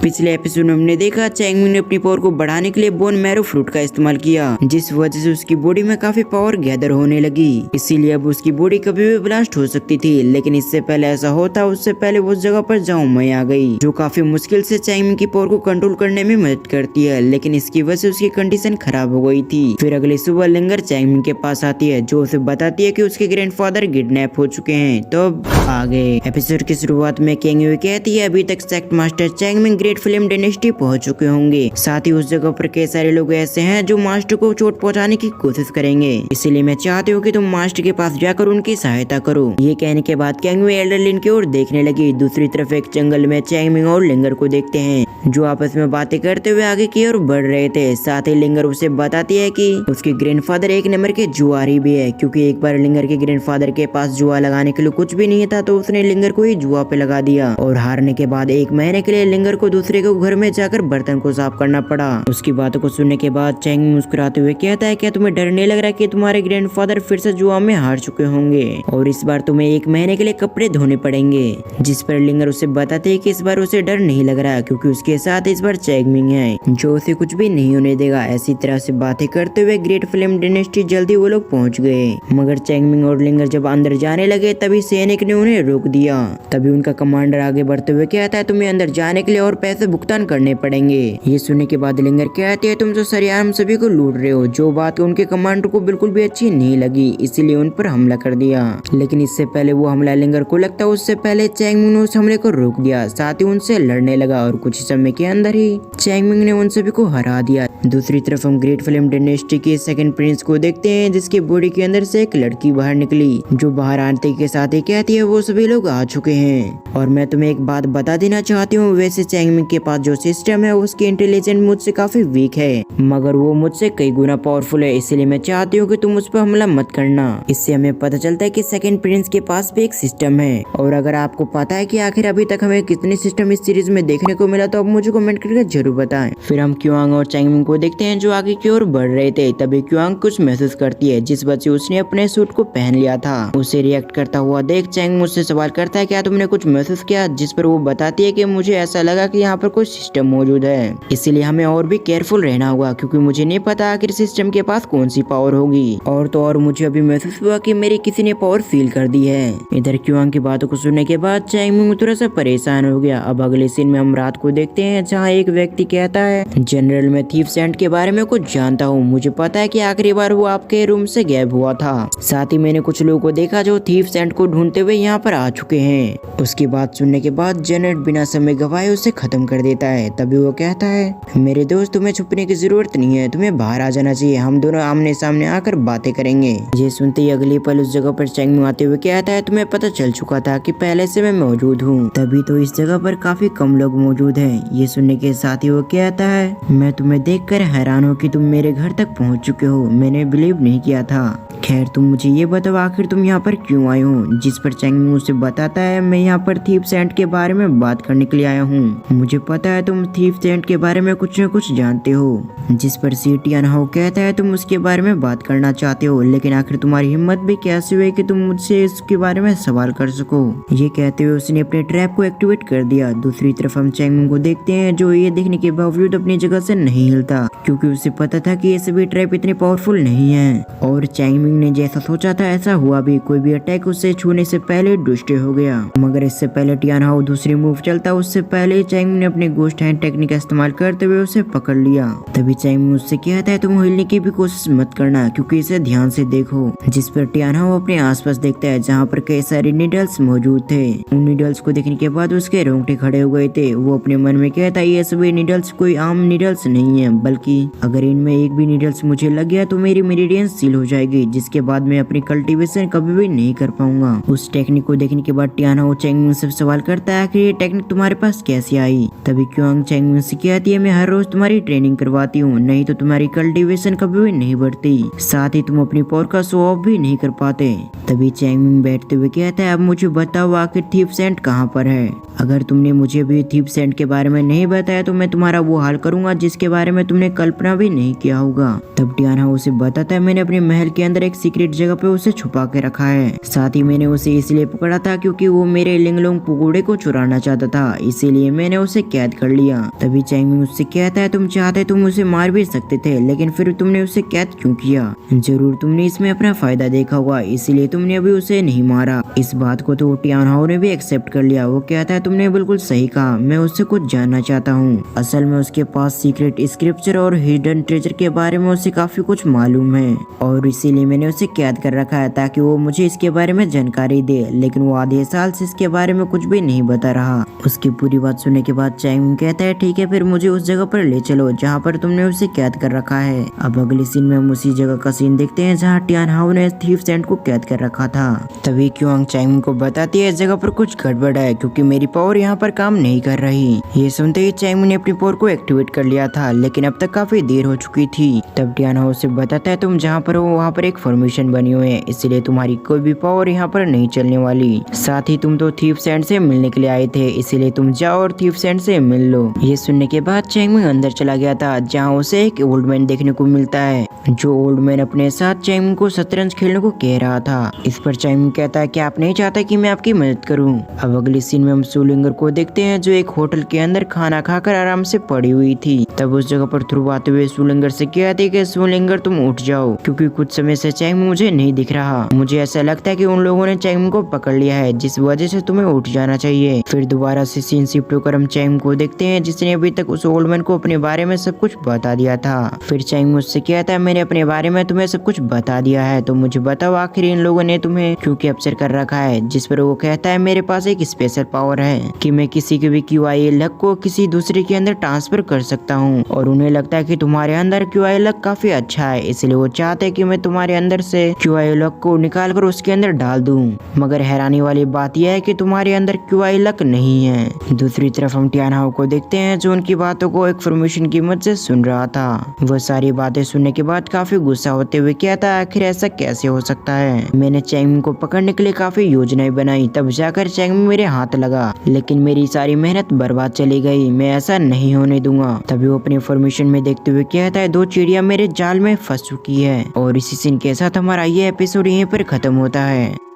पिछले एपिसोड में हमने देखा चैंगमिंग ने अपनी पावर को बढ़ाने के लिए बोन मैरो फ्रूट का इस्तेमाल किया, जिस वजह से उसकी बॉडी में काफी पावर गैदर होने लगी। इसीलिए अब उसकी बॉडी कभी भी ब्लास्ट हो सकती थी। लेकिन इससे पहले ऐसा होता उससे पहले उस जगह पर जाओ मैं आ गई, जो काफी मुश्किल से चैंगमिंग की पावर को कंट्रोल करने में मदद करती है। लेकिन इसकी वजह से उसकी कंडीशन खराब हो गई थी। फिर अगली सुबह लिंगर चैंगमिंग के पास आती है, जो उसे बताती है कि उसके ग्रैंडफादर किडनैप हो चुके हैं। तो अब आगे एपिसोड की शुरुआत में केंगवे कहती है अभी तक sect master Changming great film dynasty पहुंच चुके होंगे। साथ ही उस जगह पर कई सारे लोग ऐसे हैं जो मास्टर को चोट पहुंचाने की कोशिश करेंगे। इसलिए मैं चाहती हूँ कि तुम मास्टर के पास जाकर उनकी सहायता करो। ये कहने के बाद केंगवे एल्डरलिन की ओर देखने लगी। दूसरी तरफ एक जंगल में चैंगमिंग और लिंगर को देखते हैं, जो आपस में बातें करते हुए आगे की ओर बढ़ रहे थे। साथ ही लिंगर उसे बताती है कि उसके ग्रैंडफादर एक नंबर के जुआरी भी है, क्योंकि एक बार लिंगर के ग्रैंडफादर के पास जुआ लगाने के लिए कुछ भी नहीं था, तो उसने लिंगर को ही जुआ पे लगा दिया। और हारने के बाद 1 महीने के लिए लिंगर को दूसरे के घर में जाकर बर्तन को साफ करना पड़ा। उसकी बातों को सुनने के बाद चैंग मुस्कुराते हुए कहता है क्या तुम्हें डर नहीं लग रहा कि तुम्हारे ग्रैंडफादर फिर से जुआ में हार चुके होंगे और इस बार तुम्हें 1 महीने के लिए कपड़े धोने पड़ेंगे। जिस पर लिंगर उसे बताते है कि इस बार उसे डर नहीं लग रहा, क्योंकि उसके साथ इस बार चैंगमिंग है, जो उसे कुछ भी नहीं होने देगा। ऐसी तरह से बातें करते हुए ग्रेट फिल्म डायनेस्टी जल्दी वो लोग पहुंच गए। मगर चैंगमिंग और लिंगर जब अंदर जाने लगे तभी सैनिक ने उन्हें रोक दिया। तभी उनका कमांडर आगे बढ़ते हुए कहता है तुम्हें अंदर जाने के लिए और पैसे भुगतान करने पड़ेंगे। ये सुनने के बाद लिंगर कहती है तुम तो सरेआम सभी को लूट रहे हो, जो बात उनके कमांडर को बिल्कुल भी अच्छी नहीं लगी, इसीलिए उन पर हमला कर दिया। लेकिन इससे पहले वो हमला लिंगर को लगता उससे पहले चैंगमिंग ने उस हमले को रोक दिया। साथ ही उनसे लड़ने लगा और कुछ समय के अंदर ही चैंगमिंग ने उन सभी को हरा दिया। दूसरी तरफ हम ग्रेट फिल्म डायनेस्टी के सेकंड प्रिंस को देखते हैं, जिसके बॉडी के अंदर से एक लड़की बाहर निकली, जो बाहर आने के साथ ही कहती है वो सभी लोग आ चुके हैं। और मैं तुम्हें एक बात बता देना चाहती हूँ, वैसे चैंगमिंग के पास जो सिस्टम है उसकी इंटेलिजेंस मुझसे काफी वीक है, मगर वो मुझसे कई गुना पावरफुल है। इसलिए मैं चाहती हूँ कि तुम उस पर हमला मत करना। इससे हमें पता चलता है कि सेकंड प्रिंस के पास भी एक सिस्टम है। और अगर आपको पता है कि आखिर अभी तक हमें कितने सिस्टम इस सीरीज में देखने को मिला, तो आप मुझे कमेंट करके जरूर बताएं। फिर हम क्युआंग और चैंगमिंग को देखते हैं, जो आगे की ओर बढ़ रहे थे। तभी क्युआंग कुछ महसूस करती है, जिस वजह से उसने अपने सूट को पहन लिया था। उसे रिएक्ट करता हुआ देख चैंग मुझसे सवाल करता है क्या तुमने कुछ महसूस किया, जिस पर वो बताती है कि मुझे ऐसा लगा कि यहाँ पर कोई सिस्टम मौजूद है, इसीलिए हमें और भी केयरफुल रहना होगा, क्योंकि मुझे नहीं पता आखिर सिस्टम के पास कौन सी पावर होगी। और तो और मुझे अभी महसूस हुआ कि मेरी किसी ने पावर फील कर दी है। इधर क्युआंग की बातों को सुनने के बाद चैंगमिंग थोड़ा सा परेशान हो गया। अब अगले सीन में हम रात को देखते हैं, जहाँ एक व्यक्ति कहता है जनरल मैं थीफ सेंट के बारे में कुछ जानता हूँ, मुझे पता है कि आखिरी बार वो आपके रूम से गायब हुआ था। साथ ही मैंने कुछ लोगों को देखा जो थीफ सेंट को ढूंढते हुए यहाँ पर आ चुके हैं। उसकी बात सुनने के बाद जेनेट बिना समय गवाए उसे खत्म कर देता है। तभी वो कहता है मेरे दोस्त तुम्हें छुपने की जरूरत नहीं है, तुम्हें बाहर आ जाना चाहिए, हम दोनों आमने सामने आकर बातें करेंगे। ये सुनते ही अगली पल उस जगह पर चैंगमिंग आते हुए कहता है तुम्हें पता चल चुका था कि पहले से मैं मौजूद हूँ, तभी तो इस जगह पर काफी कम लोग मौजूद हैं। ये सुनने के साथ ही वो कहता है मैं तुम्हें देखकर हैरान हूँ कि तुम मेरे घर तक पहुँच चुके हो, मैंने बिलीव नहीं किया था। खैर तुम मुझे ये बताओ आखिर तुम यहाँ पर क्यों आए हो। जिस पर चैंगमिंग उसे बताता है मैं यहाँ पर थीफ सेंट के बारे में बात करने के लिए आया हूँ, मुझे पता है तुम थीफ सेंट के बारे में कुछ न कुछ जानते हो। जिस पर सीटियन हाउ कहता है तुम उसके बारे में बात करना चाहते हो, लेकिन आखिर तुम्हारी हिम्मत भी कैसे हुई कि तुम मुझसे इसके बारे में सवाल कर सको। ये कहते हुए उसने अपने ट्रैप को एक्टिवेट कर दिया। दूसरी तरफ हम चैंगमिंग को देखते हैं, जो ये देखने के बावजूद अपनी जगह से नहीं हिलता, क्योंकि उसे पता था कि ये सभी ट्रैप इतने पावरफुल नहीं है। और चैंगमिंग ने जैसा सोचा था ऐसा हुआ भी, कोई भी अटैक उससे छूने से पहले डिस्ट्रॉय हो गया। मगर इससे पहले टियान हाउ दूसरी मूव चलता उससे पहले चैंगमिंग ने अपने गोस्ट हैंड टेक्निक का इस्तेमाल करते हुए उसे पकड़ लिया। तभी चैंगमिंग उससे कहता है तुम हिलने की भी कोशिश मत करना, क्योंकि इसे ध्यान से देखो। जिस पर टियान हाउ अपने आसपास देखता है, जहाँ पर कई सारे नीडल्स मौजूद थे। उन नीडल्स को देखने के बाद उसके रोंगटे खड़े हो गए थे। वो अपने मन में कहता है ये सभी नीडल्स कोई आम नीडल्स नहीं है, बल्कि अगर इनमें एक भी नीडल्स मुझे लग गया तो मेरी मेरिडियन सील हो जाएगी, जिसके बाद मैं अपनी कल्टीवेशन कभी भी नहीं कर पाऊंगा। उस टेक्निक को देखने के बाद टियान हाउ चैंगमिंग से सवाल करता है कि ये टेक्निक तुम्हारे पास कैसे आई। तभी क्युआंग चैंगमिंग से कहती है मैं हर रोज तुम्हारी ट्रेनिंग करवाती हूँ, नहीं तो तुम्हारी कल्टीवेशन कभी भी नहीं बढ़ती, साथ ही तुम अपनी पावर का शो ऑफ भी नहीं कर पाते। तभी चैंगमिंग बैठते हुए कहता है अब मुझे बताओ आखिर थीफ सेंट कहाँ पर है। अगर तुमने मुझे भी थीफ सेंट के बारे में नहीं बताया तो मैं तुम्हारा वो हाल करूंगा जिसके बारे में तुमने कल्पना भी नहीं किया होगा। तब टियान हाउ उसे बताता है मैंने अपने महल के अंदर एक एक सीक्रेट जगह पे उसे छुपा के रखा है। साथ ही मैंने उसे इसलिए पकड़ा था क्योंकि वो मेरे लिंगलोंग पगोड़े को चुराना चाहता था, इसीलिए मैंने उसे कैद कर लिया। तभी चैंगमिंग उससे कहता है तुम चाहते तुम उसे मार भी सकते थे, लेकिन फिर तुमने उसे कैद क्यों किया? जरूर तुमने इसमें अपना फायदा देखा होगा, इसीलिए तुमने अभी उसे नहीं मारा। इस बात को तो टियान हाओ ने भी एक्सेप्ट कर लिया। वो कहता है तुमने बिल्कुल सही कहा, मैं उससे कुछ जानना चाहता हूँ। असल में उसके पास सीक्रेट स्क्रिप्चर और हिडन ट्रेजर के बारे में उसे काफी कुछ मालूम है और इसीलिए मैंने उसे कैद कर रखा है ताकि वो मुझे इसके बारे में जानकारी दे, लेकिन वो आधे साल से इसके बारे में कुछ भी नहीं बता रहा। उसकी पूरी बात सुनने के बाद चैंगमिंग कहता है ठीक है, फिर मुझे उस जगह पर ले चलो जहाँ पर तुमने उसे कैद कर रखा है। अब अगले सीन में हम उसी जगह का सीन देखते हैं जहाँ टियान हाओ ने थीफ सैंड को कैद कर रखा था। तभी क्योंग चैंगमिंग को बताती है इस जगह पर कुछ गड़बड़ है क्योंकि मेरी पावर यहाँ पर काम नहीं कर रही। ये सुनते ही चैंगमिंग ने अपनी पावर को एक्टिवेट कर लिया था, लेकिन अब तक काफी देर हो चुकी थी। तब टियान हाओ से बताता है तुम जहाँ पर हो वहाँ पर एक फॉर्मेशन बनी हुई है, इसलिए तुम्हारी कोई भी पावर यहाँ पर नहीं चलने वाली। साथ ही तुम तो थीफ सैंड से मिलने के लिए आए थे, इसीलिए तुम जाओ और थीफ सैंड से मिल लो। ये सुनने के बाद चैंगमिंग अंदर चला गया था जहाँ उसे एक ओल्ड मैन देखने को मिलता है। जो ओल्ड मैन अपने साथ चैंगमिंग को शतरंज खेलने को कह रहा था। इस पर चैंगमिंग कहता है कि आप नहीं चाहता कि मैं आपकी मदद करूं। अब अगले सीन में हम सुलिंगर को देखते हैं जो एक होटल के अंदर खाना खाकर आराम से पड़ी हुई थी। तब उस जगह पर थ्रू आते हुए सुलिंगर से कहती है कि सुलिंगर तुम उठ जाओ क्योंकि कुछ समय से चैंगमिंग मुझे नहीं दिख रहा। मुझे ऐसा लगता है कि उन लोगों ने चैंगमिंग को पकड़ लिया है, जिस वजह से तुम्हें उठ जाना चाहिए। फिर दोबारा से सीन शिफ्ट होकर हम चैंगमिंग को देखते हैं जिसने अभी तक उस ओल्ड मैन को अपने बारे में सब कुछ बता दिया था। फिर चैंगमिंग उससे कहता है मैंने अपने बारे में तुम्हें सब कुछ बता दिया है, तो मुझे बताओ आखिर इन लोगों ने तुम्हें क्यों कैप्चर कर रखा है? जिस पर वो कहता है मेरे पास एक स्पेशल पावर है कि मैं किसी के भी QI लक को किसी दूसरे के अंदर ट्रांसफर कर सकता हूँ और उन्हें लगता है कि तुम्हारे अंदर QI लक काफी अच्छा है, इसलिए वो चाहते हैं कि मैं तुम्हारे अंदर से QI लक को निकाल कर उसके अंदर डाल दूं। मगर हैरानी वाली बात यह है कि तुम्हारे अंदर QI लक नहीं है। दूसरी तरफ हम टियान हाओ को देखते हैं जो उनकी बातों को एक फॉर्मेशन की मदद से सुन रहा था। वह सारी बातें सुनने के बाद काफी गुस्सा होते हुए कहता आखिर ऐसा कैसे हो सकता है? मैंने चैंगमिंग को पकड़ने के लिए काफी योजनाएं बनाई, तब जाकर चैंगमिंग मेरे हाथ लगा, लेकिन मेरी सारी मेहनत बर्बाद चली गई। मैं ऐसा नहीं होने दूंगा। तभी वो अपनी फॉर्मेशन में देखते हुए कहता है 2 चिड़िया मेरे जाल में फंस चुकी है। और इसी सीन के साथ हमारा ये एपिसोड यहीं पर खत्म होता है।